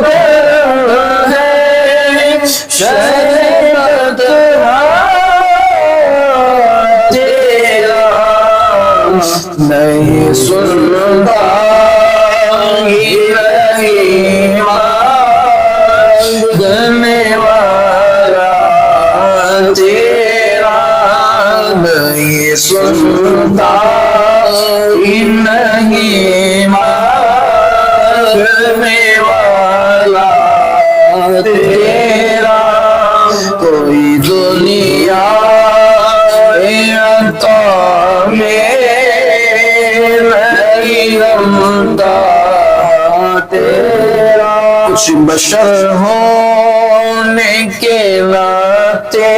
گر ہے شہد تیرا نہیں سنتا نہیں مانگنے والا تیرا نہیں سنتا نہیں مانگنے والا تیرا کوئی دنیا عطا میں نہیں رمتا تیرا کچھ بشر ہونے کے ناطے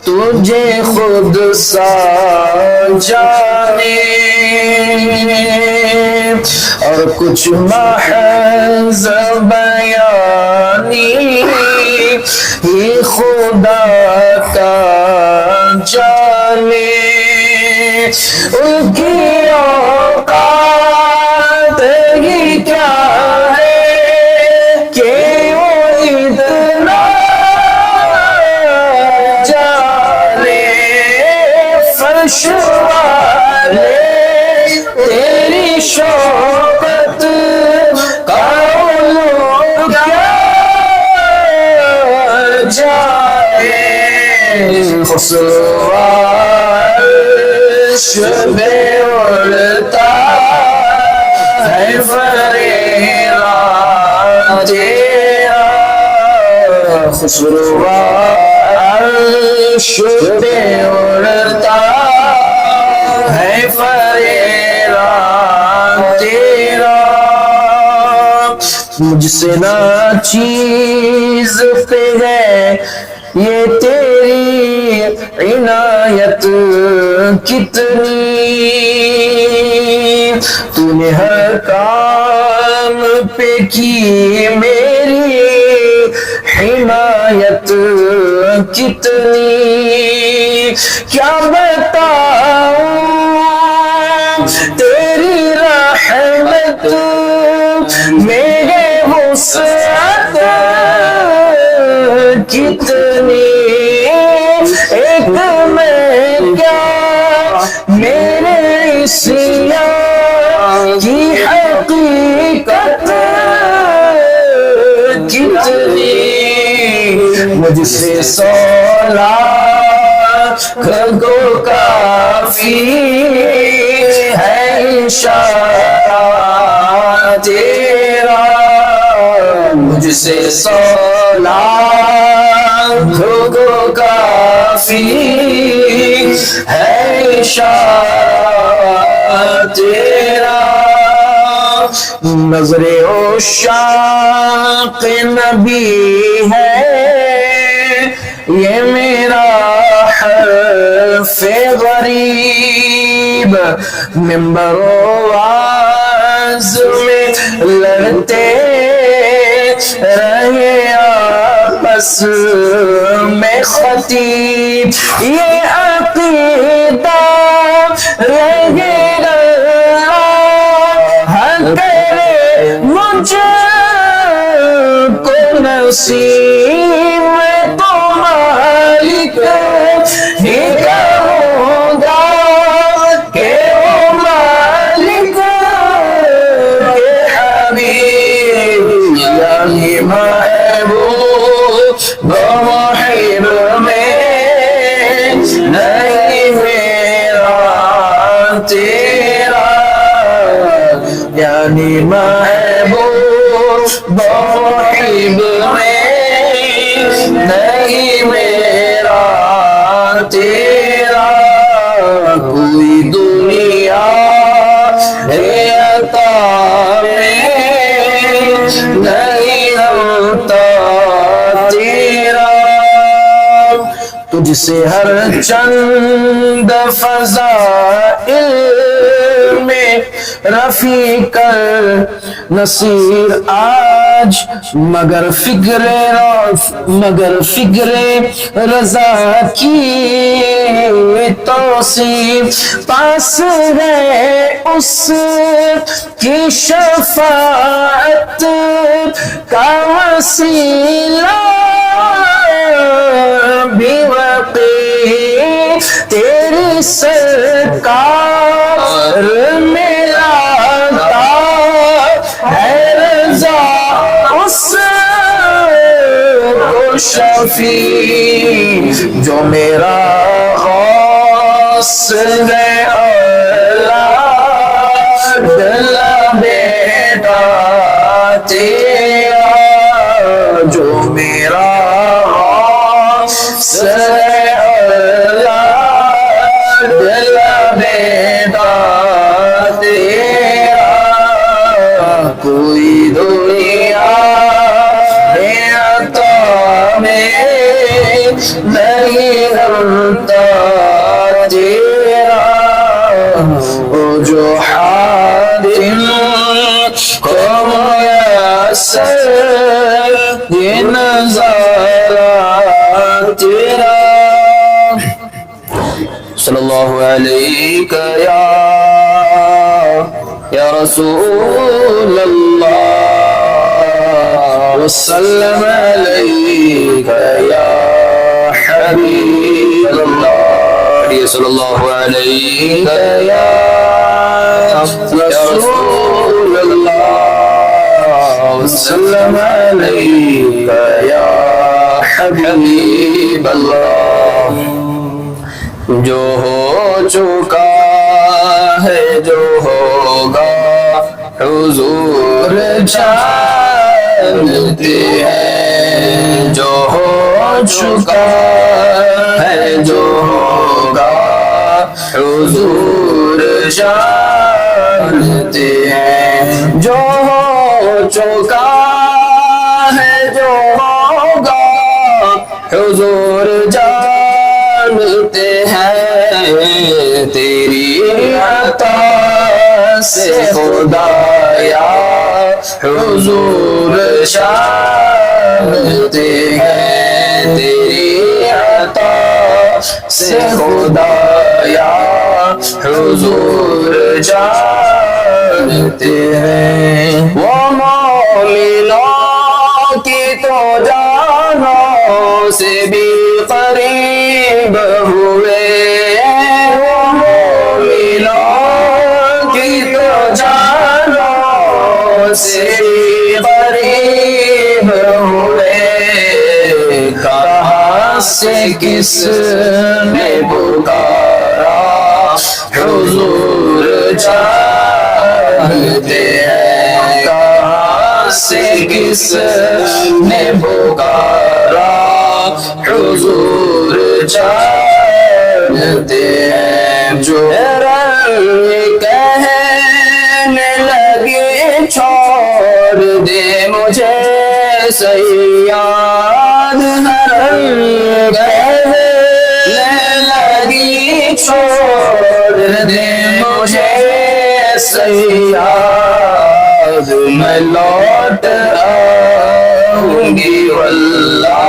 تجھے خود سا جانے اور کچھ محض بیانی ہی خدا کا جانے ان کی اوقات ہی کیا ہے کہ وہ اتنا جانے فرش والے تیری شوقت کا علوم کیا جانے خسرو عرش پہ اڑتا ہے فریرا تیرا خسرو عرش پہ اڑتا ہے فریرا تیرا مجھ سے نہ چیز پہ ہے یہ تیری عنایت کتنی تو نے ہر کام پہ کی میری حمایت کتنی کیا بتاؤں تیری رحمت میرے وسعت کتنی ایک میں کیا میرے عصیان کی حقیقت کتنی مجھ سے 100 لاکھ کو کافی ہے اشارہ تیرا مجھ سے 100 لاکھ کو کافی ہے اشارہ تیرا نظر عشاق نبی ہے یہ میرا حرف غریب منبر و واز میں لڑتے رہے آپس میں خطیب یہ عقیدہ رہے گا کرے مجھ کو نصیب میں تو مالک ہی کہوں گا کہ وہ مالک کے حبیب یعنی محبوب محب میں نہیں میرا تیرا یعنی محبوب محب میں نہیں میرا تیرا کوئی دنیا عطا میں نہیں ہوتا تیرا تجھ سے ہر چند فضائل میں رفیق نصیر مگر فکر رضا کی توصیف پاس ہے اس کی شفاعت کا وسیلہ بھی وقی تیری سرکار میں لاتا ہے رضا اس کو شفیع جو میرا غوث ہے اللہ بیٹا تیرا جو میرا غوث ہے اللہ بیٹا تیرا کوئی دنیا نہیں رمتا تیرا وہ جو حادم کو میسر یہ نظارہ تیرا صلی اللہ علیہ یا رسول اللہ وسلم علیہ یا حبیب اللہ صلی اللہ علیہ یا رسول اللہ وسلم علیہ یا حبیب اللہ جو ہو چکا ہے جو ہوگا حضور جانتے ہیں جو ہو چکا ہے جو ہوگا حضور جانتے ہیں جو ہو چکا ہے جو ہوگا حضور جانتے ہیں تیری عطا سے خدایا حضور جانتے ہیں تیری عطا سے خدایا حضور جانتے ہیں وہ مومنوں کی تو جانوں سے بھی قریب ہوئے وہ مومنوں کی تو جانوں سے بھی قریب ہوئے کہاں سے کس نے پکارا حضور جانتے ہیں کہاں سے کس نے پکارا حضور جانتے ہیں جو کہنے لگے چھوڑ دے مجھے سیاد کہنے لگی چھوڑ دے مجھے سیاد میں لوٹ آؤں گی واللہ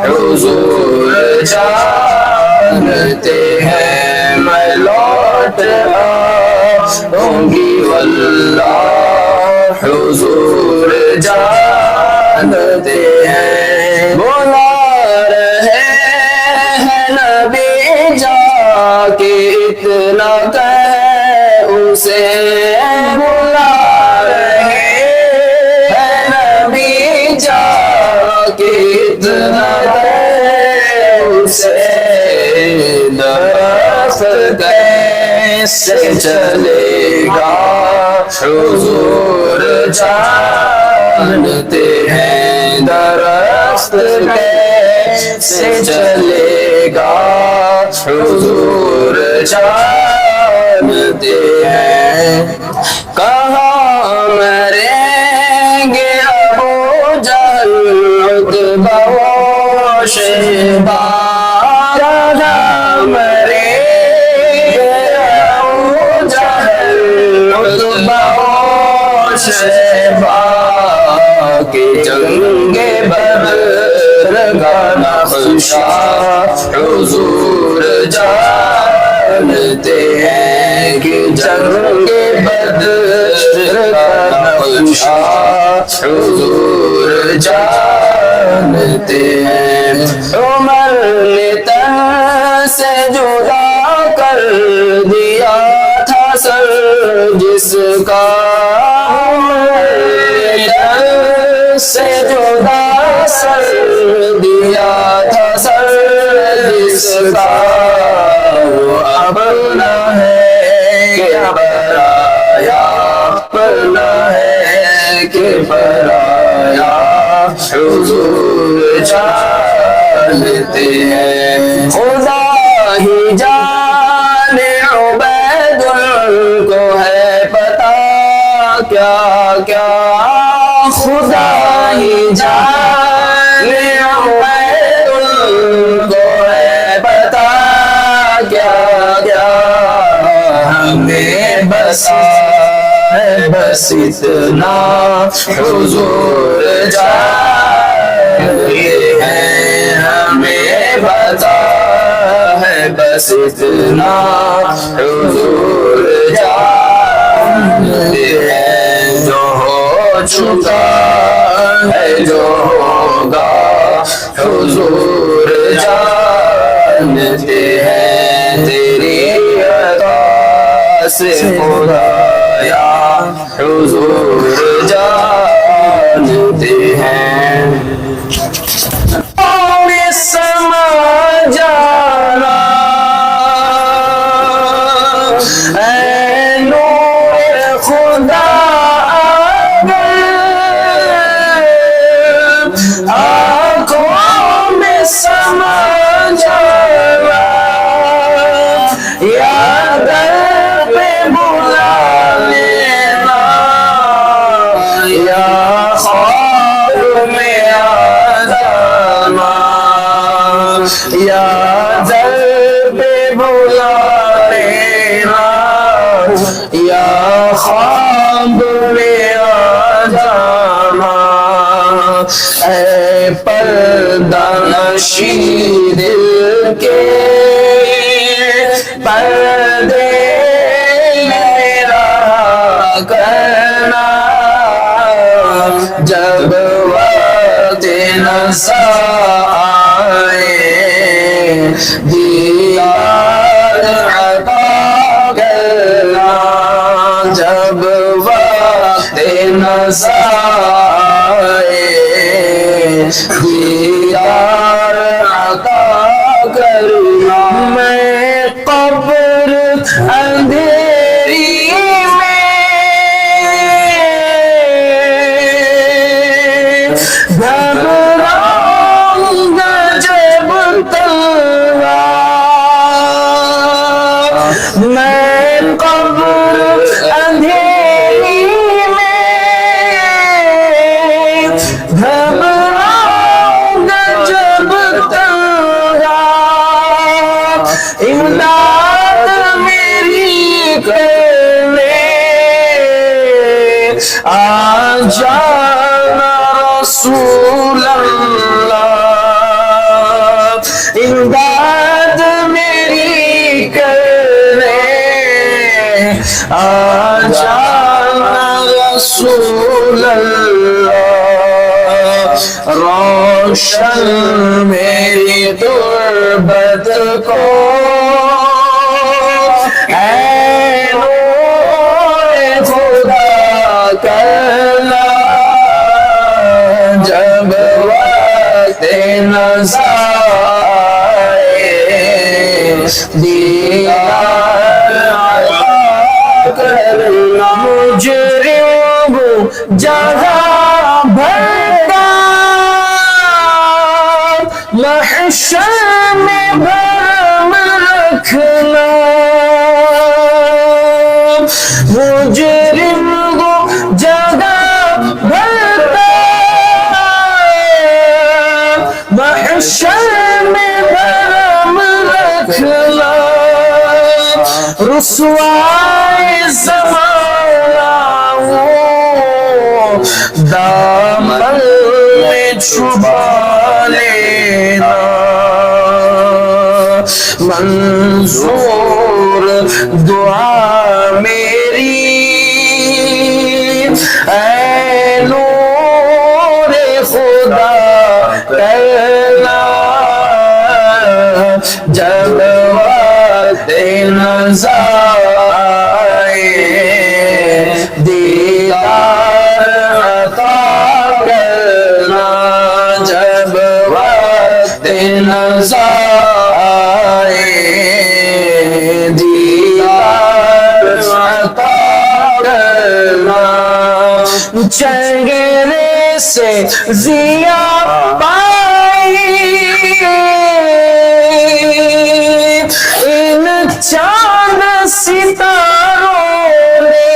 حضور جانتے ہیں میں لوٹ آؤں گی واللہ حضور جانتے ہیں بولا رہے ہیں نبی جا کے اتنا کہہ اسے بولا رہے ہیں نبی جا کے اتنا کہہ اسے درخت کیسے چلے گا حضور جانتے ہیں درخت کیسے چلے گا حضور جانتے ہیں کہاں مریں گے ابو جہل عتبہ و شیبہ کہاں مریں گے ابو جہل عتبہ و شیبہ کہ جنگ بدر کا نقشہ حضور جانتے ہیں کہ جنگ بدر کا نقشہ حضور جانتے ہیں عمر نے تن سے جدا کر دیا تھا سر جس کا سے جدا سر دیا تھا سر جس کا وہ اپنا ہے کیا پرایا اپنا ہے کہ پرایا حضور جانتے ہیں خدا ہی جانے عبید کو ہے پتا کیا کیا خدا ہی جانے عبید کو ہے پتا کیا کیا ہمیں بسا ہے بس اتنا حضور جانتے ہیں ہمیں بتا ہے بس اتنا حضور جانتے ہیں جو ہو چکا ہے جو ہوگا حضور جانتے ہیں تیری عطا سے خدایا حضور جانتے ہیں سما جانا اے نور خدا آنکھوں میں سما جانا یا در پہ بلا لینا یا خواب میں آ جانا یا در پہ بلا لینا یا خواب میں آ جانا اے پردہ نشی دل کے پردے میرا کرنا جب وقت نسا آئے دیدار عطا کرنا جب وقت نسا آئے دیدار عطا کرنا میں قبر اندھیری میں گھبراؤں گا جب تلوار میں قبر اندھیری میں گھبراؤں گا جب تلوار امداد میری کرنے آ جانا رسول اللہ امداد میری کرنے آ جانا رسول اللہ روشن میری تربت کو اے نور خدا کرنا جب وقت نسا آئے دیدار عطا کرنا مجرم جگہ بھرتا محشر میں بھرم رکھنا مجرم کو جگہ بھرتا محشر میں بھرم رکھنا رسوائی زمانہ دامن چھپا لینا منظور دعا میری اے نور خدا کرنا جب وقت نظر آئے دیدار عطا کرنا جب وقت نظر آئے دیدار عطا کرنا چہرے سے ضیا پائی ان چاند ستاروں نے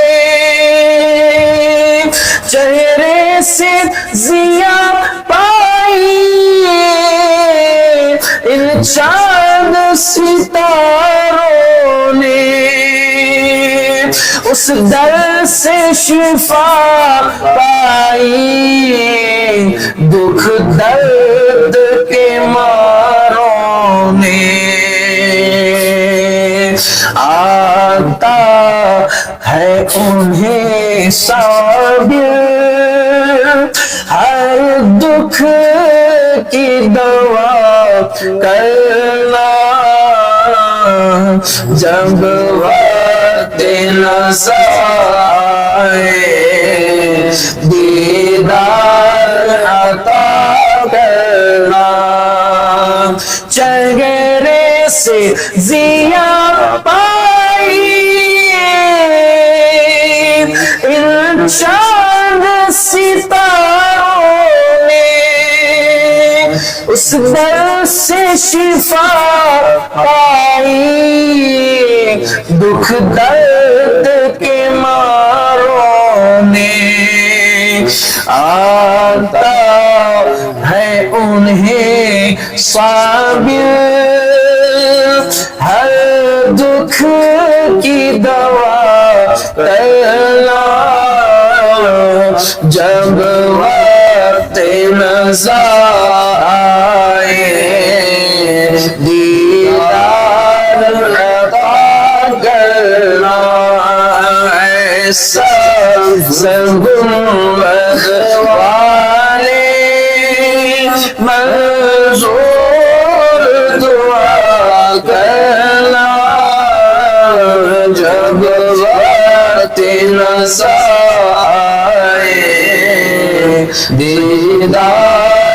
چہرے سے ضیا پائی ان چاند ستاروں نے اس در سے شفا پائی دکھ درد کے ماروں نے آتا ہے انہیں صابر ہر دکھ کی دوا کرنا جب وقت نظر آئے دیدار عطا کرنا چہرے سے ضیا پائی ان چاند ستاروں نے اس در سے شفا پائی دکھ درد کے ماروں نے آتا ہے انہیں صابر ہر دکھ کی دوا کرنا جب وقت نظر آئے دیدار عطا کرنا ایسا گنبد والے منظور دعا کرنا جب وقت نظر آئے دیدار